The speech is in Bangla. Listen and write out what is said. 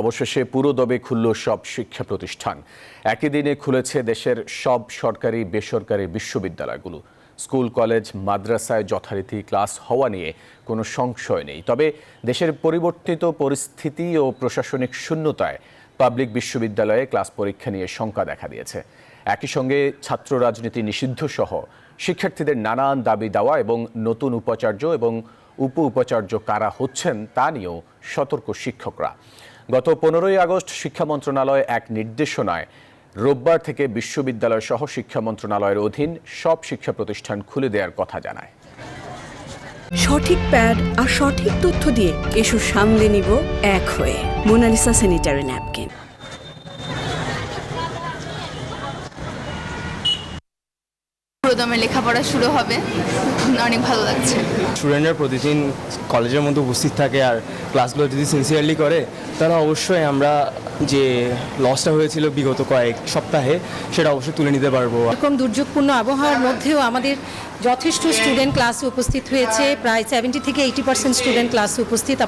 অবশেষে পুরোদমে খুলল সব শিক্ষা প্রতিষ্ঠান। একই দিনে খুলেছে দেশের সব সরকারি বেসরকারি বিশ্ববিদ্যালয়গুলো। স্কুল কলেজ মাদ্রাসায় যথারীতি ক্লাস হওয়া নিয়ে কোনো সংশয় নেই। তবে দেশের পরিবর্তিত পরিস্থিতি ও প্রশাসনিক শূন্যতায় পাবলিক বিশ্ববিদ্যালয়ে ক্লাস পরীক্ষা নিয়ে শঙ্কা দেখা দিয়েছে। একই সঙ্গে ছাত্র রাজনীতি নিষিদ্ধ সহ শিক্ষার্থীদের নানান দাবি দেওয়া এবং নতুন উপাচার্য এবং উপ উপাচার্য কারা হচ্ছেন তা নিয়েও সতর্ক শিক্ষকরা। গত 15ই আগস্ট শিক্ষা মন্ত্রণালয় এক নির্দেশনায় রোববার থেকে বিশ্ববিদ্যালয় সহ শিক্ষা মন্ত্রণালয়ের অধীন সব শিক্ষা প্রতিষ্ঠান খুলে দেওয়ার কথা জানায়। সঠিক প্যাড আর সঠিক তথ্য দিয়ে এসব সামলে নিব এক হয়ে। Monalisa sanitary napkin. পুরোদমে লেখাপড়া শুরু হবে, অনেক ভালো লাগছে। স্টুডেন্টরা প্রতিদিন কলেজের মধ্যে উপস্থিত থাকে আর ক্লাসগুলো যদি সিনসিয়ারলি করে তাহলে অবশ্যই আমরা যে লসটা হয়েছিল বিগত কয়েক সপ্তাহে সেটা অবশ্যই তুলে নিতে পারবো। এরকম দুর্যোগপূর্ণ আবহাওয়ার মধ্যেও আমাদের যথেষ্ট স্টুডেন্ট ক্লাসে উপস্থিত হয়েছে, প্রায় 70 থেকে 80% স্টুডেন্ট ক্লাসে উপস্থিত।